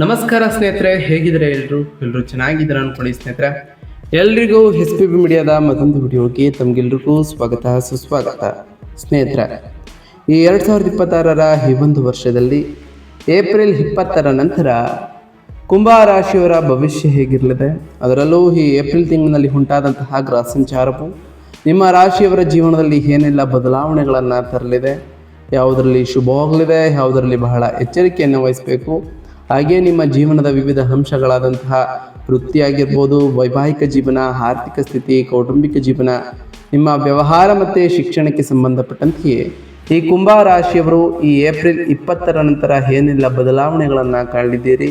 ನಮಸ್ಕಾರ ಸ್ನೇಹಿತರೆ, ಹೇಗಿದ್ರೆ ಎಲ್ಲರೂ ಚೆನ್ನಾಗಿದ್ದೀರಾ ಅನ್ಕೊಳ್ಳಿ ಸ್ನೇಹಿತರೆ. ಎಲ್ರಿಗೂ SPB ಮೀಡಿಯಾದ ಮತ್ತೊಂದು ವಿಡಿಯೋಗೆ ತಮಗೆಲ್ರಿಗೂ ಸ್ವಾಗತ ಸುಸ್ವಾಗತ. ಸ್ನೇಹಿತರೆ, ಈ 2026ರ ಈ ಒಂದು ವರ್ಷದಲ್ಲಿ ಏಪ್ರಿಲ್ 20ರ ನಂತರ ಕುಂಭ ರಾಶಿಯವರ ಭವಿಷ್ಯ ಹೇಗಿರಲಿದೆ, ಅದರಲ್ಲೂ ಈ ಏಪ್ರಿಲ್ ತಿಂಗಳಿನಲ್ಲಿ ಉಂಟಾದಂತಹ ಗ್ರಹ ಸಂಚಾರವು ನಿಮ್ಮ ರಾಶಿಯವರ ಜೀವನದಲ್ಲಿ ಏನೆಲ್ಲ ಬದಲಾವಣೆಗಳನ್ನು ತರಲಿದೆ, ಯಾವುದರಲ್ಲಿ ಶುಭವಾಗಲಿದೆ, ಯಾವುದರಲ್ಲಿ ಬಹಳ ಎಚ್ಚರಿಕೆಯನ್ನು ವಹಿಸಬೇಕು, ಹಾಗೆ ನಿಮ್ಮ ಜೀವನದ ವಿವಿಧ ಅಂಶಗಳಾದಂತಹ ವೃತ್ತಿ ಆಗಿರ್ಬೋದು, ವೈವಾಹಿಕ ಜೀವನ, ಆರ್ಥಿಕ ಸ್ಥಿತಿ, ಕೌಟುಂಬಿಕ ಜೀವನ, ನಿಮ್ಮ ವ್ಯವಹಾರ ಮತ್ತು ಶಿಕ್ಷಣಕ್ಕೆ ಸಂಬಂಧಪಟ್ಟಂತೆಯೇ ಈ ಕುಂಭ ರಾಶಿಯವರು ಈ ಏಪ್ರಿಲ್ 20ರ ನಂತರ ಏನೆಲ್ಲ ಬದಲಾವಣೆಗಳನ್ನು ಕಾಣಲಿದ್ದೀರಿ,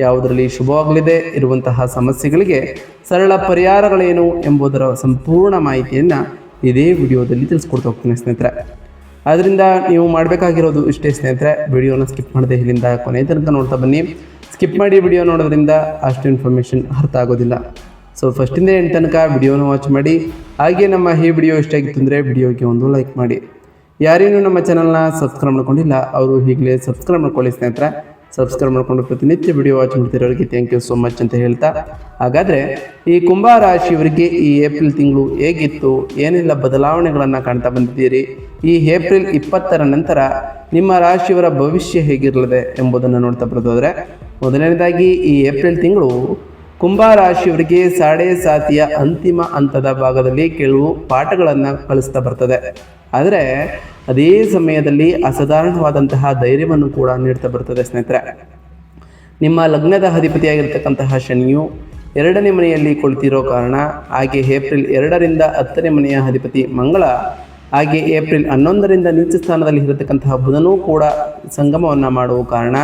ಯಾವುದರಲ್ಲಿ ಶುಭವಾಗಲಿದೆ, ಇರುವಂತಹ ಸಮಸ್ಯೆಗಳಿಗೆ ಸರಳ ಪರಿಹಾರಗಳೇನು ಎಂಬುದರ ಸಂಪೂರ್ಣ ಮಾಹಿತಿಯನ್ನು ಇದೇ ವಿಡಿಯೋದಲ್ಲಿ ತಿಳಿಸ್ಕೊಡ್ತಾ ಹೋಗ್ತೀನಿ ಸ್ನೇಹಿತರೆ. ಆದ್ದರಿಂದ ನೀವು ಮಾಡಬೇಕಾಗಿರೋದು ಇಷ್ಟೇ ಸ್ನೇಹಿತರೆ, ವಿಡಿಯೋನ ಸ್ಕಿಪ್ ಮಾಡದೆ ಇಲ್ಲಿಂದ ಕೊನೆ ತನಕ ನೋಡ್ತಾ ಬನ್ನಿ. ಸ್ಕಿಪ್ ಮಾಡಿ ವಿಡಿಯೋ ನೋಡೋದ್ರಿಂದ ಅಷ್ಟು ಇನ್ಫಾರ್ಮೇಷನ್ ಅರ್ಥ ಆಗೋದಿಲ್ಲ. ಸೊ ಫಸ್ಟಿಂದ ಎಂಟು ತನಕ ವಿಡಿಯೋನ ವಾಚ್ ಮಾಡಿ. ಹಾಗೆ ನಮ್ಮ ಈ ವಿಡಿಯೋ ಇಷ್ಟ ಆಗಿತ್ತು ಅಂದರೆ ವಿಡಿಯೋಗೆ ಒಂದು ಲೈಕ್ ಮಾಡಿ. ಯಾರೇನು ನಮ್ಮ ಚಾನಲ್ನ ಸಬ್ಸ್ಕ್ರೈಬ್ ಮಾಡ್ಕೊಂಡಿಲ್ಲ ಅವರು ಈಗಲೇ ಸಬ್ಸ್ಕ್ರೈಬ್ ಮಾಡ್ಕೊಳ್ಳಿ ಸ್ನೇಹಿತರೆ. ಸಬ್ಸ್ಕ್ರೈಬ್ ಮಾಡ್ಕೊಂಡು ಪ್ರತಿನಿತ್ಯ ವಿಡಿಯೋ ವಾಚ್ ಮಾಡ್ತಿರೋರಿಗೆ ಥ್ಯಾಂಕ್ ಯು ಸೋ ಮಚ್ ಅಂತ ಹೇಳ್ತಾ, ಹಾಗಾದರೆ ಈ ಕುಂಭ ರಾಶಿಯವರಿಗೆ ಈ ಏಪ್ರಿಲ್ ತಿಂಗಳು ಹೇಗಿತ್ತು, ಏನೆಲ್ಲ ಬದಲಾವಣೆಗಳನ್ನು ಕಾಣ್ತಾ ಬಂದಿದ್ದೀರಿ, ಈ ಏಪ್ರಿಲ್ 20ರ ನಂತರ ನಿಮ್ಮ ರಾಶಿಯವರ ಭವಿಷ್ಯ ಹೇಗಿರಲಿದೆ ಎಂಬುದನ್ನು ನೋಡ್ತಾ ಬರೋದಾದರೆ, ಮೊದಲನೇದಾಗಿ ಈ ಏಪ್ರಿಲ್ ತಿಂಗಳು ಕುಂಭ ರಾಶಿಯವರಿಗೆ ಸಾಡೆ ಸಾತಿಯ ಅಂತಿಮ ಹಂತದ ಭಾಗದಲ್ಲಿ ಕೆಲವು ಪಾಠಗಳನ್ನು ಕಳಿಸ್ತಾ ಬರ್ತದೆ. ಆದರೆ ಅದೇ ಸಮಯದಲ್ಲಿ ಅಸಾಧಾರಣವಾದಂತಹ ಧೈರ್ಯವನ್ನು ಕೂಡ ನೀಡ್ತಾ ಬರ್ತದೆ ಸ್ನೇಹಿತರೆ. ನಿಮ್ಮ ಲಗ್ನದ ಅಧಿಪತಿಯಾಗಿರ್ತಕ್ಕಂತಹ ಶನಿಯು 2ನೇ ಮನೆಯಲ್ಲಿ ಕುಳಿತಿರೋ ಕಾರಣ, ಹಾಗೆ ಏಪ್ರಿಲ್ 2ರಿಂದ 10ನೇ ಮನೆಯ ಅಧಿಪತಿ ಮಂಗಳ, ಹಾಗೆ ಏಪ್ರಿಲ್ 11ರಿಂದ ನೀಚ ಸ್ಥಾನದಲ್ಲಿ ಇರತಕ್ಕಂತಹ ಬುಧನೂ ಕೂಡ ಸಂಗಮವನ್ನು ಮಾಡುವ ಕಾರಣ,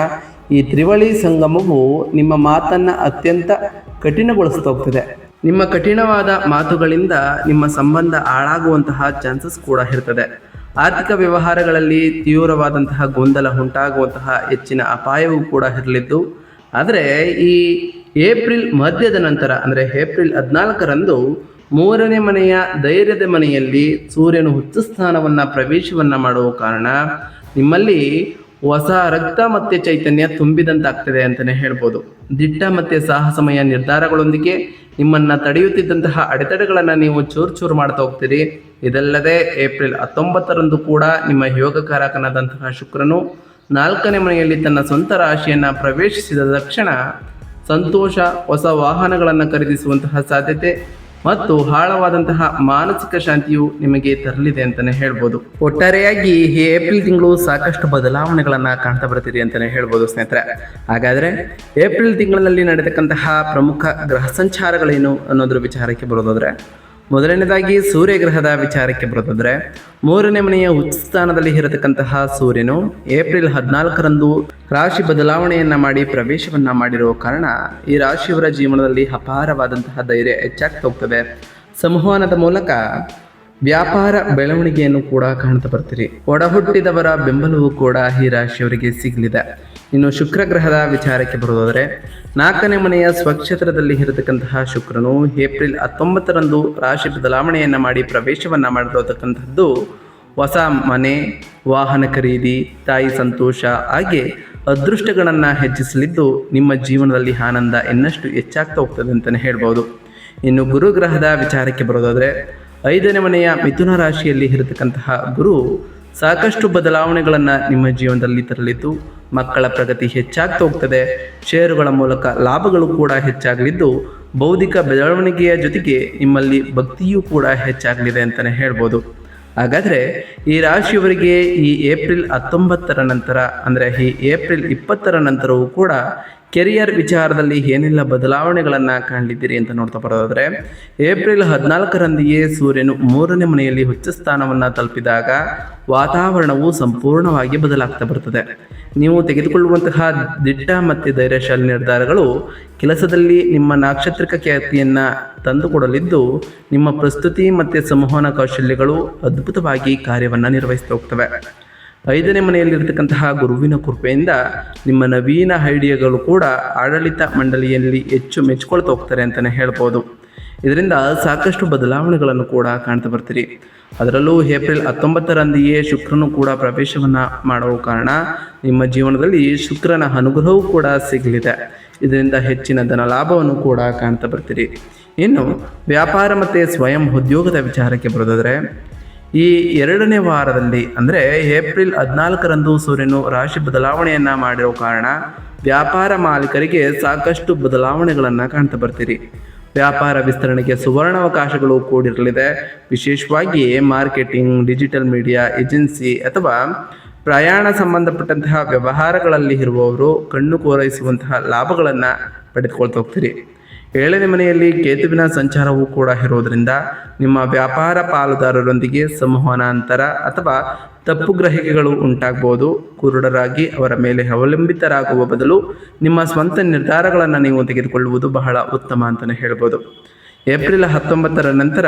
ಈ ತ್ರಿವಳಿ ಸಂಗಮವು ನಿಮ್ಮ ಮಾತನ್ನು ಅತ್ಯಂತ ಕಠಿಣಗೊಳಿಸ್ತಾ ಹೋಗ್ತದೆ. ನಿಮ್ಮ ಕಠಿಣವಾದ ಮಾತುಗಳಿಂದ ನಿಮ್ಮ ಸಂಬಂಧ ಹಾಳಾಗುವಂತಹ ಚಾನ್ಸಸ್ ಕೂಡ ಇರ್ತದೆ. ಆರ್ಥಿಕ ವ್ಯವಹಾರಗಳಲ್ಲಿ ತೀವ್ರವಾದಂತಹ ಗೊಂದಲ ಉಂಟಾಗುವಂತಹ ಹೆಚ್ಚಿನ ಅಪಾಯವೂ ಕೂಡ ಇರಲಿದ್ದು, ಆದರೆ ಈ ಏಪ್ರಿಲ್ ಮಧ್ಯದ ನಂತರ ಅಂದರೆ ಏಪ್ರಿಲ್ 14ರಂದು 3ನೇ ಮನೆಯ ಧೈರ್ಯದ ಮನೆಯಲ್ಲಿ ಸೂರ್ಯನು ಉಚ್ಚ ಸ್ಥಾನವನ್ನು ಪ್ರವೇಶವನ್ನು ಮಾಡುವ ಕಾರಣ ನಿಮ್ಮಲ್ಲಿ ಹೊಸ ರಕ್ತ ಮತ್ತು ಚೈತನ್ಯ ತುಂಬಿದಂತಾಗ್ತದೆ ಅಂತಲೇ ಹೇಳ್ಬೋದು. ದಿಟ್ಟ ಮತ್ತು ಸಾಹಸಮಯ ನಿರ್ಧಾರಗಳೊಂದಿಗೆ ನಿಮ್ಮನ್ನು ತಡೆಯುತ್ತಿದ್ದಂತಹ ಅಡೆತಡೆಗಳನ್ನು ನೀವು ಚೂರು ಮಾಡ್ತಾ ಹೋಗ್ತೀರಿ. ಇದಲ್ಲದೆ ಏಪ್ರಿಲ್ 19ರಂದು ಕೂಡ ನಿಮ್ಮ ಯೋಗಕಾರಕನಾದಂತಹ ಶುಕ್ರನು 4ನೇ ಮನೆಯಲ್ಲಿ ತನ್ನ ಸ್ವಂತ ರಾಶಿಯನ್ನು ಪ್ರವೇಶಿಸಿದ ತಕ್ಷಣ ಸಂತೋಷ, ಹೊಸ ವಾಹನಗಳನ್ನು ಖರೀದಿಸುವಂತಹ ಸಾಧ್ಯತೆ ಮತ್ತು ಆಳವಾದಂತಹ ಮಾನಸಿಕ ಶಾಂತಿಯು ನಿಮಗೆ ತರಲಿದೆ ಅಂತಲೇ ಹೇಳ್ಬೋದು. ಒಟ್ಟಾರೆಯಾಗಿ ಈ ಏಪ್ರಿಲ್ ತಿಂಗಳು ಸಾಕಷ್ಟು ಬದಲಾವಣೆಗಳನ್ನು ಕಾಣ್ತಾ ಬರ್ತೀರಿ ಅಂತಲೇ ಹೇಳ್ಬೋದು ಸ್ನೇಹಿತರೆ. ಹಾಗಾದರೆ ಏಪ್ರಿಲ್ ತಿಂಗಳಲ್ಲಿ ನಡೆತಕ್ಕಂತಹ ಪ್ರಮುಖ ಗ್ರಹ ಸಂಚಾರಗಳೇನು ಅನ್ನೋದ್ರ ವಿಚಾರಕ್ಕೆ ಬರೋದಾದರೆ, ಮೊದಲನೇದಾಗಿ ಸೂರ್ಯಗ್ರಹದ ವಿಚಾರಕ್ಕೆ ಬರೋದಾದರೆ, 3ನೇ ಮನೆಯ ಉಚ್ಚ ಸ್ಥಾನದಲ್ಲಿ ಇರತಕ್ಕಂತಹ ಸೂರ್ಯನು ಏಪ್ರಿಲ್ 14ರಂದು ರಾಶಿ ಬದಲಾವಣೆಯನ್ನು ಮಾಡಿ ಪ್ರವೇಶವನ್ನು ಮಾಡಿರುವ ಕಾರಣ ಈ ರಾಶಿಯವರ ಜೀವನದಲ್ಲಿ ಅಪಾರವಾದಂತಹ ಧೈರ್ಯ ಹೆಚ್ಚಾಗ್ತಾ ಹೋಗ್ತದೆ. ಸಂವಹನದ ಮೂಲಕ ವ್ಯಾಪಾರ ಬೆಳವಣಿಗೆಯನ್ನು ಕೂಡ ಕಾಣ್ತಾ ಬರ್ತೀರಿ. ಒಡಹುಟ್ಟಿದವರ ಬೆಂಬಲವೂ ಕೂಡ ಈ ರಾಶಿಯವರಿಗೆ ಸಿಗಲಿದೆ. ಇನ್ನು ಶುಕ್ರ ಗ್ರಹದ ವಿಚಾರಕ್ಕೆ ಬರೋದಾದರೆ, 4ನೇ ಮನೆಯ ಸ್ವಕ್ಷೇತ್ರದಲ್ಲಿ ಇರತಕ್ಕಂತಹ ಶುಕ್ರನು ಏಪ್ರಿಲ್ 19ರಂದು ರಾಶಿ ಬದಲಾವಣೆಯನ್ನು ಮಾಡಿ ಪ್ರವೇಶವನ್ನು ಮಾಡಿರತಕ್ಕಂಥದ್ದು ಹೊಸ ಮನೆ, ವಾಹನ ಖರೀದಿ, ತಾಯಿ ಸಂತೋಷ ಹಾಗೆ ಅದೃಷ್ಟಗಳನ್ನು ಹೆಚ್ಚಿಸಲಿದ್ದು ನಿಮ್ಮ ಜೀವನದಲ್ಲಿ ಆನಂದ ಇನ್ನಷ್ಟು ಹೆಚ್ಚಾಗ್ತಾ ಹೋಗ್ತದೆ ಅಂತಲೇ ಹೇಳ್ಬೋದು. ಇನ್ನು ಗುರು ಗ್ರಹದ ವಿಚಾರಕ್ಕೆ ಬರೋದಾದರೆ, 5ನೇ ಮನೆಯ ಮಿಥುನ ರಾಶಿಯಲ್ಲಿ ಇರತಕ್ಕಂತಹ ಗುರು ಸಾಕಷ್ಟು ಬದಲಾವಣೆಗಳನ್ನು ನಿಮ್ಮ ಜೀವನದಲ್ಲಿ ತರಲಿದ್ದು ಮಕ್ಕಳ ಪ್ರಗತಿ ಹೆಚ್ಚಾಗ್ತಾ ಹೋಗ್ತದೆ. ಷೇರುಗಳ ಮೂಲಕ ಲಾಭಗಳು ಕೂಡ ಹೆಚ್ಚಾಗಲಿದ್ದು ಬೌದ್ಧಿಕ ಬೆಳವಣಿಗೆಯ ಜೊತೆಗೆ ನಿಮ್ಮಲ್ಲಿ ಭಕ್ತಿಯೂ ಕೂಡ ಹೆಚ್ಚಾಗಲಿದೆ ಅಂತಲೇ ಹೇಳ್ಬೋದು. ಹಾಗಾದರೆ ಈ ರಾಶಿಯವರಿಗೆ ಈ ಏಪ್ರಿಲ್ 19ರ ನಂತರ ಅಂದರೆ ಈ ಏಪ್ರಿಲ್ 20ರ ನಂತರವೂ ಕೂಡ ಕೆರಿಯರ್ ವಿಚಾರದಲ್ಲಿ ಏನೆಲ್ಲ ಬದಲಾವಣೆಗಳನ್ನು ಕಾಣಲಿದ್ದೀರಿ ಅಂತ ನೋಡ್ತಾ ಬರೋದಾದರೆ, ಏಪ್ರಿಲ್ 14ರಂದಿಗೆ ಸೂರ್ಯನು 3ನೇ ಮನೆಯಲ್ಲಿ ಉಚ್ಚ ಸ್ಥಾನವನ್ನು ತಲುಪಿದಾಗ ವಾತಾವರಣವು ಸಂಪೂರ್ಣವಾಗಿ ಬದಲಾಗ್ತಾ ಬರ್ತದೆ. ನೀವು ತೆಗೆದುಕೊಳ್ಳುವಂತಹ ದಿಟ್ಟ ಮತ್ತು ಧೈರ್ಯಶಾಲಿ ನಿರ್ಧಾರಗಳು ಕೆಲಸದಲ್ಲಿ ನಿಮ್ಮ ನಾಕ್ಷತ್ರಿಕ ಖ್ಯಾತಿಯನ್ನು ತಂದುಕೊಡಲಿದ್ದು ನಿಮ್ಮ ಪ್ರಸ್ತುತಿ ಮತ್ತು ಸಂವಹನ ಕೌಶಲ್ಯಗಳು ಅದ್ಭುತವಾಗಿ ಕಾರ್ಯವನ್ನು ನಿರ್ವಹಿಸ್ತಾ ಹೋಗ್ತವೆ. 5ನೇ ಮನೆಯಲ್ಲಿರ್ತಕ್ಕಂತಹ ಗುರುವಿನ ಕೃಪೆಯಿಂದ ನಿಮ್ಮ ನವೀನ ಐಡಿಯಾಗಳು ಕೂಡ ಆಡಳಿತ ಮಂಡಳಿಯಲ್ಲಿ ಹೆಚ್ಚು ಮೆಚ್ಕೊಳ್ತಾ ಹೋಗ್ತಾರೆ ಅಂತಲೇ ಹೇಳ್ಬೋದು. ಇದರಿಂದ ಸಾಕಷ್ಟು ಬದಲಾವಣೆಗಳನ್ನು ಕೂಡ ಕಾಣ್ತಾ ಬರ್ತೀರಿ. ಅದರಲ್ಲೂ ಏಪ್ರಿಲ್ 19ರಂದೆಯೇ ಶುಕ್ರನು ಕೂಡ ಪ್ರವೇಶವನ್ನು ಮಾಡುವ ಕಾರಣ ನಿಮ್ಮ ಜೀವನದಲ್ಲಿ ಶುಕ್ರನ ಅನುಗ್ರಹವೂ ಕೂಡ ಸಿಗಲಿದೆ. ಇದರಿಂದ ಹೆಚ್ಚಿನ ಧನ ಲಾಭವನ್ನು ಕೂಡ ಕಾಣ್ತಾ ಬರ್ತೀರಿ. ಇನ್ನು ವ್ಯಾಪಾರ ಮತ್ತು ಸ್ವಯಂ ಉದ್ಯೋಗದ ವಿಚಾರಕ್ಕೆ ಬರೋದಾದರೆ ಈ 2ನೇ ವಾರದಲ್ಲಿ ಅಂದರೆ ಏಪ್ರಿಲ್ 14ರಂದು ಸೂರ್ಯನು ರಾಶಿ ಬದಲಾವಣೆಯನ್ನು ಮಾಡಿರೋ ಕಾರಣ ವ್ಯಾಪಾರ ಮಾಲೀಕರಿಗೆ ಸಾಕಷ್ಟು ಬದಲಾವಣೆಗಳನ್ನು ಕಾಣ್ತಾ ಬರ್ತೀರಿ. ವ್ಯಾಪಾರ ವಿಸ್ತರಣೆಗೆ ಸುವರ್ಣಾವಕಾಶಗಳು ಕೂಡಿರಲಿದೆ. ವಿಶೇಷವಾಗಿ ಮಾರ್ಕೆಟಿಂಗ್, ಡಿಜಿಟಲ್ ಮೀಡಿಯಾ, ಏಜೆನ್ಸಿ ಅಥವಾ ಪ್ರಯಾಣ ಸಂಬಂಧಪಟ್ಟಂತಹ ವ್ಯವಹಾರಗಳಲ್ಲಿ ಇರುವವರು ಕಣ್ಣು ಕೋರೈಸುವಂತಹ ಲಾಭಗಳನ್ನು ಪಡೆದುಕೊಳ್ತಾ ಹೋಗ್ತೀರಿ. 7ನೇ ಮನೆಯಲ್ಲಿ ಕೇತುವಿನ ಸಂಚಾರವೂ ಕೂಡ ಇರೋದರಿಂದ ನಿಮ್ಮ ವ್ಯಾಪಾರ ಪಾಲುದಾರರೊಂದಿಗೆ ಸಂವಹನಾಂತರ ಅಥವಾ ತಪ್ಪು ಗ್ರಹಿಕೆಗಳು ಉಂಟಾಗಬಹುದು. ಕುರುಡರಾಗಿ ಅವರ ಮೇಲೆ ಅವಲಂಬಿತರಾಗುವ ಬದಲು ನಿಮ್ಮ ಸ್ವಂತ ನಿರ್ಧಾರಗಳನ್ನು ನೀವು ತೆಗೆದುಕೊಳ್ಳುವುದು ಬಹಳ ಉತ್ತಮ ಅಂತಲೇ ಹೇಳ್ಬೋದು. ಏಪ್ರಿಲ್ 19ರ ನಂತರ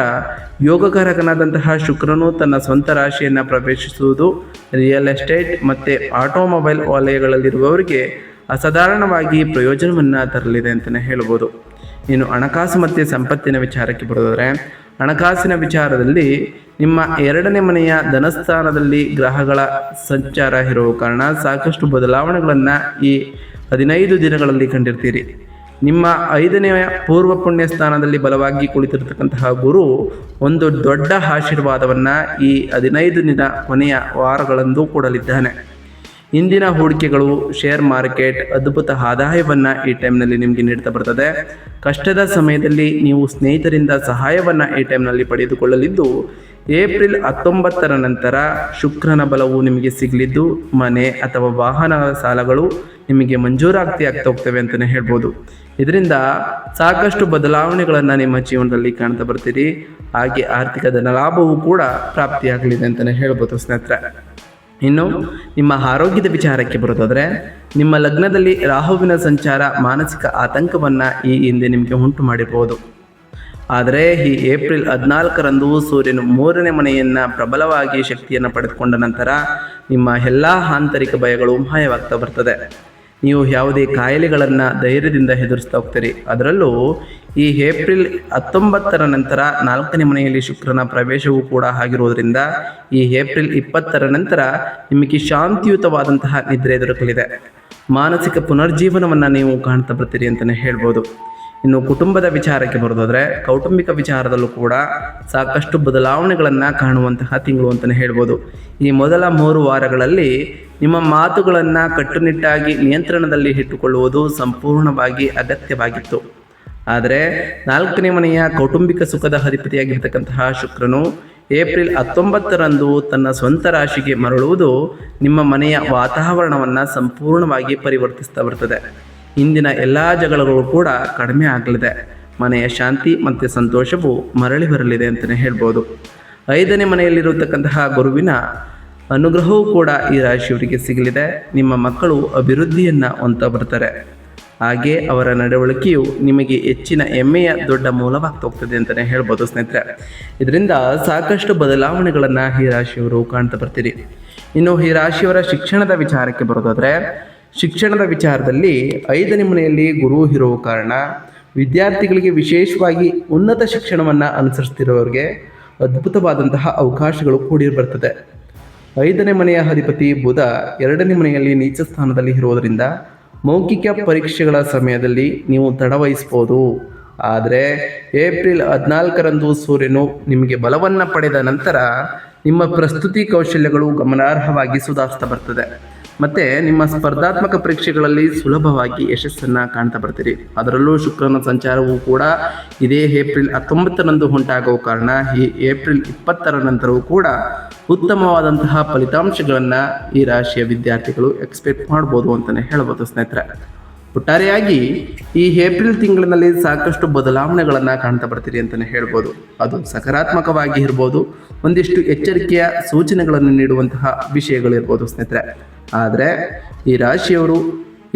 ಯೋಗಕಾರಕನಾದಂತಹ ಶುಕ್ರನು ತನ್ನ ಸ್ವಂತ ರಾಶಿಯನ್ನು ಪ್ರವೇಶಿಸುವುದು ರಿಯಲ್ ಎಸ್ಟೇಟ್ ಮತ್ತು ಆಟೋಮೊಬೈಲ್ ವಲಯಗಳಲ್ಲಿರುವವರಿಗೆ ಅಸಾಧಾರಣವಾಗಿ ಪ್ರಯೋಜನವನ್ನು ತರಲಿದೆ ಅಂತಲೇ ಹೇಳ್ಬೋದು. ಇನ್ನು ಹಣಕಾಸು ಮತ್ತು ಸಂಪತ್ತಿನ ವಿಚಾರಕ್ಕೆ ಬರೋದಾದರೆ ಹಣಕಾಸಿನ ವಿಚಾರದಲ್ಲಿ ನಿಮ್ಮ 2ನೇ ಮನೆಯ ಧನಸ್ಥಾನದಲ್ಲಿ ಗ್ರಹಗಳ ಸಂಚಾರ ಇರುವ ಕಾರಣ ಸಾಕಷ್ಟು ಬದಲಾವಣೆಗಳನ್ನು ಈ 15 ದಿನಗಳಲ್ಲಿ ಕಂಡಿರ್ತೀರಿ. ನಿಮ್ಮ 5ನೇ ಪೂರ್ವ ಪುಣ್ಯ ಸ್ಥಾನದಲ್ಲಿ ಬಲವಾಗಿ ಕುಳಿತಿರ್ತಕ್ಕಂತಹ ಗುರು ಒಂದು ದೊಡ್ಡ ಆಶೀರ್ವಾದವನ್ನು ಈ 15 ದಿನ ಕೊನೆಯ ವಾರಗಳಂದು ಕೊಡಲಿದ್ದಾನೆ. ಇಂದಿನ ಹೂಡಿಕೆಗಳು, ಶೇರ್ ಮಾರ್ಕೆಟ್ ಅದ್ಭುತ ಆದಾಯವನ್ನು ಈ ಟೈಮ್ನಲ್ಲಿ ನಿಮಗೆ ನೀಡ್ತಾ ಬರ್ತದೆ. ಕಷ್ಟದ ಸಮಯದಲ್ಲಿ ನೀವು ಸ್ನೇಹಿತರಿಂದ ಸಹಾಯವನ್ನು ಈ ಟೈಮ್ನಲ್ಲಿ ಪಡೆದುಕೊಳ್ಳಲಿದ್ದು, ಏಪ್ರಿಲ್ 19ರ ನಂತರ ಶುಕ್ರನ ಬಲವು ನಿಮಗೆ ಸಿಗಲಿದ್ದು ಮನೆ ಅಥವಾ ವಾಹನ ಸಾಲಗಳು ನಿಮಗೆ ಮಂಜೂರಾತಿ ಆಗ್ತಾ ಹೋಗ್ತವೆ ಅಂತಲೇ ಹೇಳ್ಬೋದು. ಇದರಿಂದ ಸಾಕಷ್ಟು ಬದಲಾವಣೆಗಳನ್ನು ನಿಮ್ಮ ಜೀವನದಲ್ಲಿ ಕಾಣ್ತಾ ಬರ್ತೀರಿ. ಹಾಗೆ ಆರ್ಥಿಕ ಧನ ಲಾಭವೂ ಕೂಡ ಪ್ರಾಪ್ತಿಯಾಗಲಿದೆ ಅಂತಲೇ ಹೇಳ್ಬೋದು ಸ್ನೇಹಿತರೆ. ಇನ್ನು ನಿಮ್ಮ ಆರೋಗ್ಯದ ವಿಚಾರಕ್ಕೆ ಬರೋದಾದರೆ ನಿಮ್ಮ ಲಗ್ನದಲ್ಲಿ ರಾಹುವಿನ ಸಂಚಾರ ಮಾನಸಿಕ ಆತಂಕವನ್ನು ಈ ಹಿಂದೆ ನಿಮಗೆ ಉಂಟು ಮಾಡಿರ್ಬೋದು. ಆದರೆ ಈ ಏಪ್ರಿಲ್ 14ರಂದು ಸೂರ್ಯನು 3ನೇ ಮನೆಯನ್ನು ಪ್ರಬಲವಾಗಿ ಶಕ್ತಿಯನ್ನು ಪಡೆದುಕೊಂಡ ನಂತರ ನಿಮ್ಮ ಎಲ್ಲ ಆಂತರಿಕ ಭಯಗಳು ಮಾಯವಾಗ್ತಾ ಬರ್ತದೆ. ನೀವು ಯಾವುದೇ ಕಾಯಿಲೆಗಳನ್ನು ಧೈರ್ಯದಿಂದ ಎದುರಿಸ್ತಾ ಹೋಗ್ತೀರಿ. ಅದರಲ್ಲೂ ಈ ಏಪ್ರಿಲ್ 19ರ ನಂತರ 4ನೇ ಮನೆಯಲ್ಲಿ ಶುಕ್ರನ ಪ್ರವೇಶವೂ ಕೂಡ ಆಗಿರುವುದರಿಂದ ಈ ಏಪ್ರಿಲ್ 20ರ ನಂತರ ನಿಮಗೆ ಶಾಂತಿಯುತವಾದಂತಹ ನಿದ್ರೆ ದೊರಕಲಿದೆ. ಮಾನಸಿಕ ಪುನರ್ಜೀವನವನ್ನು ನೀವು ಕಾಣ್ತಾ ಬರ್ತೀರಿ ಅಂತಲೇ ಹೇಳ್ಬೋದು. ಇನ್ನು ಕುಟುಂಬದ ವಿಚಾರಕ್ಕೆ ಬರೋದಾದರೆ ಕೌಟುಂಬಿಕ ವಿಚಾರದಲ್ಲೂ ಕೂಡ ಸಾಕಷ್ಟು ಬದಲಾವಣೆಗಳನ್ನು ಕಾಣುವಂತಹ ತಿಂಗಳು ಅಂತಲೇ ಹೇಳ್ಬೋದು. ಈ ಮೊದಲ 3 ವಾರಗಳಲ್ಲಿ ನಿಮ್ಮ ಮಾತುಗಳನ್ನು ಕಟ್ಟುನಿಟ್ಟಾಗಿ ನಿಯಂತ್ರಣದಲ್ಲಿ ಇಟ್ಟುಕೊಳ್ಳುವುದು ಸಂಪೂರ್ಣವಾಗಿ ಅಗತ್ಯವಾಗಿತ್ತು. ಆದರೆ 4ನೇ ಮನೆಯ ಕೌಟುಂಬಿಕ ಸುಖದ ಅಧಿಪತಿಯಾಗಿರ್ತಕ್ಕಂತಹ ಶುಕ್ರನು ಏಪ್ರಿಲ್ 19ರಂದು ತನ್ನ ಸ್ವಂತ ರಾಶಿಗೆ ಮರಳುವುದು ನಿಮ್ಮ ಮನೆಯ ವಾತಾವರಣವನ್ನು ಸಂಪೂರ್ಣವಾಗಿ ಪರಿವರ್ತಿಸ್ತಾ ಬರ್ತದೆ. ಇಂದಿನ ಎಲ್ಲ ಜಗಳಗಳು ಕೂಡ ಕಡಿಮೆ ಆಗಲಿದೆ. ಮನೆಯ ಶಾಂತಿ ಮತ್ತು ಸಂತೋಷವು ಮರಳಿ ಬರಲಿದೆ ಅಂತಲೇ ಹೇಳ್ಬೋದು. 5ನೇ ಮನೆಯಲ್ಲಿರತಕ್ಕಂತಹ ಗುರುವಿನ ಅನುಗ್ರಹವೂ ಕೂಡ ಈ ರಾಶಿಯವರಿಗೆ ಸಿಗಲಿದೆ. ನಿಮ್ಮ ಮಕ್ಕಳು ಅಭಿವೃದ್ಧಿಯನ್ನು ಹೊಂದ್ತಾ ಬರ್ತಾರೆ. ಹಾಗೆ ಅವರ ನಡವಳಿಕೆಯು ನಿಮಗೆ ಹೆಚ್ಚಿನ ಹೆಮ್ಮೆಯ ದೊಡ್ಡ ಮೂಲವಾಗ್ತಾ ಹೋಗ್ತದೆ ಅಂತಲೇ ಹೇಳ್ಬೋದು ಸ್ನೇಹಿತರೆ. ಇದರಿಂದ ಸಾಕಷ್ಟು ಬದಲಾವಣೆಗಳನ್ನು ಈ ರಾಶಿಯವರು ಕಾಣ್ತಾ ಬರ್ತೀರಿ. ಇನ್ನು ಈ ರಾಶಿಯವರ ಶಿಕ್ಷಣದ ವಿಚಾರಕ್ಕೆ ಬರೋದಾದರೆ ಶಿಕ್ಷಣದ ವಿಚಾರದಲ್ಲಿ 5ನೇ ಮನೆಯಲ್ಲಿ ಗುರು ಇರುವ ಕಾರಣ ವಿದ್ಯಾರ್ಥಿಗಳಿಗೆ, ವಿಶೇಷವಾಗಿ ಉನ್ನತ ಶಿಕ್ಷಣವನ್ನು ಅನುಸರಿಸ್ತಿರೋರಿಗೆ ಅದ್ಭುತವಾದಂತಹ ಅವಕಾಶಗಳು ಕೂಡಿ ಬರ್ತದೆ. 5ನೇ ಮನೆಯ ಅಧಿಪತಿ ಬುಧ 2ನೇ ಮನೆಯಲ್ಲಿ ನೀಚ ಸ್ಥಾನದಲ್ಲಿ ಇರುವುದರಿಂದ ಮೌಖಿಕ ಪರೀಕ್ಷೆಗಳ ಸಮಯದಲ್ಲಿ ನೀವು ತಡವಹಿಸ್ಬೋದು. ಆದರೆ ಏಪ್ರಿಲ್ 14ರಂದು ಸೂರ್ಯನು ನಿಮಗೆ ಬಲವನ್ನು ಪಡೆದ ನಂತರ ನಿಮ್ಮ ಪ್ರಸ್ತುತಿ ಕೌಶಲ್ಯಗಳು ಗಮನಾರ್ಹವಾಗಿ ಸುಧಾರಿಸ್ತಾ ಬರ್ತದೆ. ಮತ್ತು ನಿಮ್ಮ ಸ್ಪರ್ಧಾತ್ಮಕ ಪರೀಕ್ಷೆಗಳಲ್ಲಿ ಸುಲಭವಾಗಿ ಯಶಸ್ಸನ್ನು ಕಾಣ್ತಾ ಬರ್ತೀರಿ. ಅದರಲ್ಲೂ ಶುಕ್ರನ ಸಂಚಾರವೂ ಕೂಡ ಇದೇ ಏಪ್ರಿಲ್ 19ರಂದು ಉಂಟಾಗುವ ಕಾರಣ ಈ ಏಪ್ರಿಲ್ 20ರ ನಂತರವೂ ಕೂಡ ಉತ್ತಮವಾದಂತಹ ಫಲಿತಾಂಶಗಳನ್ನು ಈ ರಾಶಿಯ ವಿದ್ಯಾರ್ಥಿಗಳು ಎಕ್ಸ್ಪೆಕ್ಟ್ ಮಾಡ್ಬೋದು ಅಂತಲೇ ಹೇಳ್ಬೋದು ಸ್ನೇಹಿತರೆ. ಒಟ್ಟಾರೆಯಾಗಿ ಈ ಏಪ್ರಿಲ್ ತಿಂಗಳಿನಲ್ಲಿ ಸಾಕಷ್ಟು ಬದಲಾವಣೆಗಳನ್ನು ಕಾಣ್ತಾ ಬರ್ತೀರಿ ಅಂತಲೇ ಹೇಳ್ಬೋದು. ಅದು ಸಕಾರಾತ್ಮಕವಾಗಿ ಇರ್ಬೋದು, ಒಂದಿಷ್ಟು ಎಚ್ಚರಿಕೆಯ ಸೂಚನೆಗಳನ್ನು ನೀಡುವಂತಹ ವಿಷಯಗಳಿರ್ಬೋದು ಸ್ನೇಹಿತರೆ. ಆದರೆ ಈ ರಾಶಿಯವರು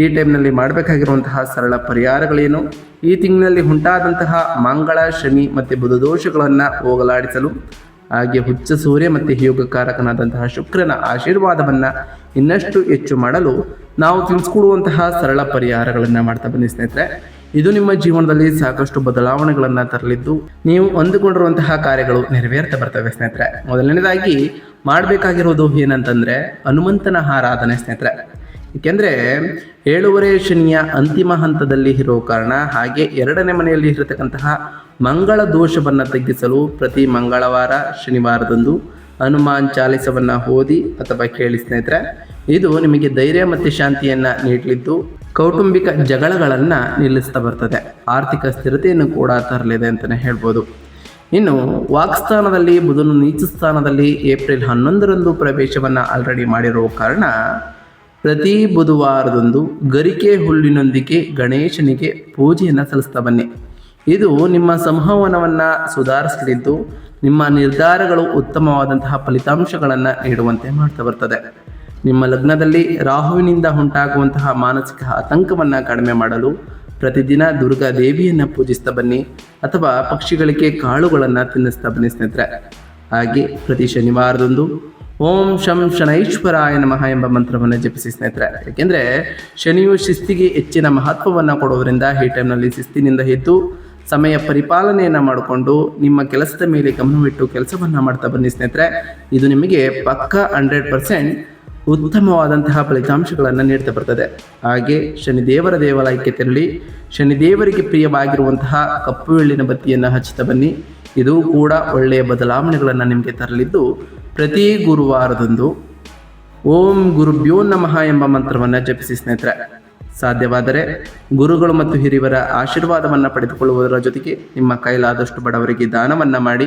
ಈ ಟೈಮ್ನಲ್ಲಿ ಮಾಡಬೇಕಾಗಿರುವಂತಹ ಸರಳ ಪರಿಹಾರಗಳೇನು, ಈ ತಿಂಗಳಿನಲ್ಲಿ ಉಂಟಾದಂತಹ ಮಂಗಳ, ಶನಿ ಮತ್ತು ಬುಧ ದೋಷಗಳನ್ನು ಹೋಗಲಾಡಿಸಲು, ಹಾಗೆ ಹುಚ್ಚ ಸೂರ್ಯ ಮತ್ತು ಯೋಗಕಾರಕನಾದಂತಹ ಶುಕ್ರನ ಆಶೀರ್ವಾದವನ್ನು ಇನ್ನಷ್ಟು ಹೆಚ್ಚು ಮಾಡಲು ನಾವು ತಿಳಿಸ್ಕೊಡುವಂತಹ ಸರಳ ಪರಿಹಾರಗಳನ್ನು ಮಾಡ್ತಾ ಬನ್ನಿ ಸ್ನೇಹಿತರೆ. ಇದು ನಿಮ್ಮ ಜೀವನದಲ್ಲಿ ಸಾಕಷ್ಟು ಬದಲಾವಣೆಗಳನ್ನು ತರಲಿದ್ದು ನೀವು ಅಂದುಕೊಂಡಿರುವಂತಹ ಕಾರ್ಯಗಳು ನೆರವೇರ್ತಾ ಬರ್ತವೆ ಸ್ನೇಹಿತರೆ. ಮೊದಲನೇದಾಗಿ ಮಾಡಬೇಕಾಗಿರೋದು ಏನಂತಂದರೆ ಹನುಮಂತನ ಆರಾಧನೆ ಸ್ನೇಹಿತರೆ. ಏಕೆಂದರೆ 7ನೇ ಶನಿಯ ಅಂತಿಮ ಹಂತದಲ್ಲಿ ಇರೋ ಕಾರಣ, ಹಾಗೆ 2ನೇ ಮನೆಯಲ್ಲಿ ಇರತಕ್ಕಂತಹ ಮಂಗಳ ದೋಷವನ್ನು ತಗ್ಗಿಸಲು ಪ್ರತಿ ಮಂಗಳವಾರ ಶನಿವಾರದಂದು ಹನುಮಾನ್ ಚಾಲಿಸವನ್ನು ಓದಿ ಅಥವಾ ಕೇಳಿ ಸ್ನೇಹಿತರೆ. ಇದು ನಿಮಗೆ ಧೈರ್ಯ ಮತ್ತು ಶಾಂತಿಯನ್ನು ನೀಡಲಿದ್ದು ಕೌಟುಂಬಿಕ ಜಗಳಗಳನ್ನು ನಿಲ್ಲಿಸ್ತಾ ಬರ್ತದೆ. ಆರ್ಥಿಕ ಸ್ಥಿರತೆಯನ್ನು ಕೂಡ ತರಲಿದೆ ಅಂತಲೇ ಹೇಳ್ಬೋದು. ಇನ್ನು ವಾಕ್ಸ್ಥಾನದಲ್ಲಿ ಬುಧನು ನೀಚ ಸ್ಥಾನದಲ್ಲಿ ಏಪ್ರಿಲ್ 11ರಂದು ಪ್ರವೇಶವನ್ನು ಆಲ್ರೆಡಿ ಮಾಡಿರುವ ಕಾರಣ ಪ್ರತಿ ಬುಧವಾರದಂದು ಗರಿಕೆ ಹುಲ್ಲಿನೊಂದಿಗೆ ಗಣೇಶನಿಗೆ ಪೂಜೆಯನ್ನು ಸಲ್ಲಿಸ್ತಾ ಬನ್ನಿ. ಇದು ನಿಮ್ಮ ಸಂವಹನವನ್ನು ಸುಧಾರಿಸಲಿದ್ದು ನಿಮ್ಮ ನಿರ್ಧಾರಗಳು ಉತ್ತಮವಾದಂತಹ ಫಲಿತಾಂಶಗಳನ್ನು ನೀಡುವಂತೆ ಮಾಡ್ತಾ ಬರ್ತದೆ. ನಿಮ್ಮ ಲಗ್ನದಲ್ಲಿ ರಾಹುವಿನಿಂದ ಉಂಟಾಗುವಂತಹ ಮಾನಸಿಕ ಆತಂಕವನ್ನು ಕಡಿಮೆ ಮಾಡಲು ಪ್ರತಿದಿನ ದುರ್ಗಾ ದೇವಿಯನ್ನು ಪೂಜಿಸ್ತಾ ಬನ್ನಿ ಅಥವಾ ಪಕ್ಷಿಗಳಿಗೆ ಕಾಳುಗಳನ್ನು ತಿನ್ನಿಸ್ತಾ ಬನ್ನಿ ಸ್ನೇಹಿತರೆ. ಹಾಗೆ ಪ್ರತಿ ಶನಿವಾರದಂದು ಓಂ ಶಂ ಶನೈಶ್ವರಾಯ ನಮಃ ಎಂಬ ಮಂತ್ರವನ್ನು ಜಪಿಸಿ ಸ್ನೇಹಿತರೆ. ಏಕೆಂದರೆ ಶನಿಯು ಶಿಸ್ತಿಗೆ ಹೆಚ್ಚಿನ ಮಹತ್ವವನ್ನು ಕೊಡೋದ್ರಿಂದ ಈ ಟೈಮ್ನಲ್ಲಿ ಶಿಸ್ತಿನಿಂದ ಎದ್ದು ಸಮಯ ಪರಿಪಾಲನೆಯನ್ನು ಮಾಡಿಕೊಂಡು ನಿಮ್ಮ ಕೆಲಸದ ಮೇಲೆ ಗಮನವಿಟ್ಟು ಕೆಲಸವನ್ನು ಮಾಡ್ತಾ ಬನ್ನಿ ಸ್ನೇಹಿತರೆ. ಇದು ನಿಮಗೆ ಪಕ್ಕ 100% ಉತ್ತಮವಾದಂತಹ ಫಲಿತಾಂಶಗಳನ್ನು ನೀಡ್ತಾ ಬರ್ತದೆ. ಹಾಗೆ ಶನಿದೇವರ ದೇವಾಲಯಕ್ಕೆ ತೆರಳಿ ಶನಿದೇವರಿಗೆ ಪ್ರಿಯವಾಗಿರುವಂತಹ ಕಪ್ಪು ಎಳ್ಳಿನ ಬತ್ತಿಯನ್ನು ಹಚ್ಚುತ್ತಾ ಬನ್ನಿ. ಇದು ಕೂಡ ಒಳ್ಳೆಯ ಬದಲಾವಣೆಗಳನ್ನು ನಿಮಗೆ ತರಲಿದ್ದು ಪ್ರತಿ ಗುರುವಾರದಂದು ಓಂ ಗುರುಭ್ಯೋ ನಮಃ ಎಂಬ ಮಂತ್ರವನ್ನು ಜಪಿಸಿ ಸ್ನೇಹಿತರೆ. ಸಾಧ್ಯವಾದರೆ ಗುರುಗಳು ಮತ್ತು ಹಿರಿಯರ ಆಶೀರ್ವಾದವನ್ನು ಪಡೆದುಕೊಳ್ಳುವುದರ ಜೊತೆಗೆ ನಿಮ್ಮ ಕೈಲಾದಷ್ಟು ಬಡವರಿಗೆ ದಾನವನ್ನು ಮಾಡಿ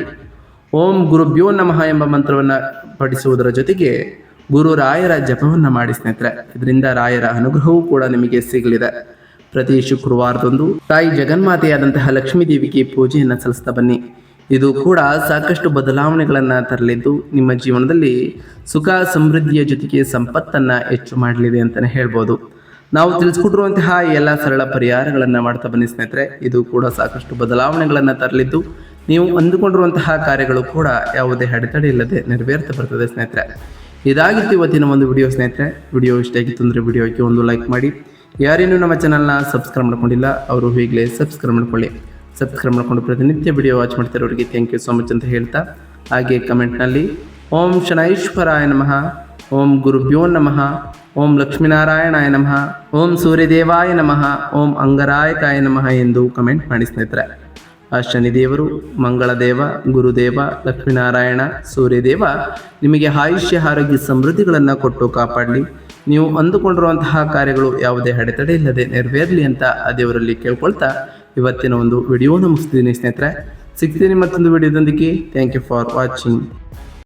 ಓಂ ಗುರುಭ್ಯೋ ನಮಃ ಎಂಬ ಮಂತ್ರವನ್ನು ಪಠಿಸುವುದರ ಜೊತೆಗೆ ಗುರು ರಾಯರ ಜಪವನ್ನು ಮಾಡಿ ಸ್ನೇಹಿತರೆ. ಇದರಿಂದ ರಾಯರ ಅನುಗ್ರಹವೂ ಕೂಡ ನಿಮಗೆ ಸಿಗಲಿದೆ. ಪ್ರತಿ ಶುಕ್ರವಾರದಂದು ತಾಯಿ ಜಗನ್ಮಾತೆಯಾದಂತಹ ಲಕ್ಷ್ಮೀ ದೇವಿಗೆ ಪೂಜೆಯನ್ನು ಸಲ್ಲಿಸ್ತಾ ಬನ್ನಿ. ಇದು ಕೂಡ ಸಾಕಷ್ಟು ಬದಲಾವಣೆಗಳನ್ನು ತರಲಿದ್ದು ನಿಮ್ಮ ಜೀವನದಲ್ಲಿ ಸುಖ ಸಮೃದ್ಧಿಯ ಜೊತೆಗೆ ಸಂಪತ್ತನ್ನು ಹೆಚ್ಚು ಮಾಡಲಿದೆ ಅಂತಲೇ ಹೇಳ್ಬೋದು. ನಾವು ತಿಳಿಸ್ಕೊಟ್ಟಿರುವಂತಹ ಎಲ್ಲ ಸರಳ ಪರಿಹಾರಗಳನ್ನು ಮಾಡ್ತಾ ಬನ್ನಿ ಸ್ನೇಹಿತರೆ. ಇದು ಕೂಡ ಸಾಕಷ್ಟು ಬದಲಾವಣೆಗಳನ್ನು ತರಲಿದ್ದು ನೀವು ಅಂದುಕೊಂಡಿರುವಂತಹ ಕಾರ್ಯಗಳು ಕೂಡ ಯಾವುದೇ ಅಡೆತಡೆ ಇಲ್ಲದೆ ನೆರವೇರ್ತಾ ಬರ್ತದೆ ಸ್ನೇಹಿತರೆ. ಇದಾಗಿತ್ತು ಇವತ್ತಿನ ಒಂದು ವಿಡಿಯೋ ಸ್ನೇಹಿತರೆ. ವಿಡಿಯೋ ಇಷ್ಟ ಆಗಿತ್ತು ಅಂದರೆ ವಿಡಿಯೋಕ್ಕೆ ಒಂದು ಲೈಕ್ ಮಾಡಿ. ಯಾರೇನು ನಮ್ಮ ಚಾನಲ್ನ ಸಬ್ಸ್ಕ್ರೈಬ್ ಮಾಡ್ಕೊಂಡಿಲ್ಲ ಅವರು ಈಗಲೇ ಸಬ್ಸ್ಕ್ರೈಬ್ ಮಾಡ್ಕೊಳ್ಳಿ. ಸಬ್ಸ್ಕ್ರೈಬ್ ಮಾಡ್ಕೊಂಡು ಪ್ರತಿನಿತ್ಯ ವಿಡಿಯೋ ವಾಚ್ ಮಾಡ್ತಿರೋರಿಗೆ ಥ್ಯಾಂಕ್ ಯು ಸೋ ಮಚ್ ಅಂತ ಹೇಳ್ತಾ, ಹಾಗೆ ಕಮೆಂಟ್ನಲ್ಲಿ ಓಂ ಶನೈಶ್ವರಾಯ ನಮಃ, ಓಂ ಗುರುಭ್ಯೋ ನಮಃ, ಓಂ ಲಕ್ಷ್ಮೀನಾರಾಯಣಾಯ ನಮಃ, ಓಂ ಸೂರ್ಯದೇವಾಯ ನಮಃ, ಓಂ ಅಂಗರಾಯಕಾಯ ನಮಃ ಎಂದು ಕಮೆಂಟ್ ಮಾಡಿ ಸ್ನೇಹಿತರೆ. ಆ ಶನಿದೇವರು, ಮಂಗಳದೇವ, ಗುರುದೇವ, ಲಕ್ಷ್ಮೀನಾರಾಯಣ, ಸೂರ್ಯದೇವ ನಿಮಗೆ ಆಯುಷ್ಯ ಆರೋಗ್ಯ ಸಮೃದ್ಧಿಗಳನ್ನು ಕೊಟ್ಟು ಕಾಪಾಡಲಿ. ನೀವು ಅಂದುಕೊಂಡಿರುವಂತಹ ಕಾರ್ಯಗಳು ಯಾವುದೇ ಅಡೆತಡೆ ಇಲ್ಲದೆ ನೆರವೇರಲಿ ಅಂತ ಆ ದೇವರಲ್ಲಿ ಕೇಳ್ಕೊಳ್ತಾ ಇವತ್ತಿನ ಒಂದು ವಿಡಿಯೋನ ಮುಗಿಸ್ತಿದ್ದೀನಿ ಸ್ನೇಹಿತರೆ. ಸಿಗ್ತೀನಿ ಮತ್ತೊಂದು ವಿಡಿಯೋದೊಂದಿಗೆ. Thank you for watching.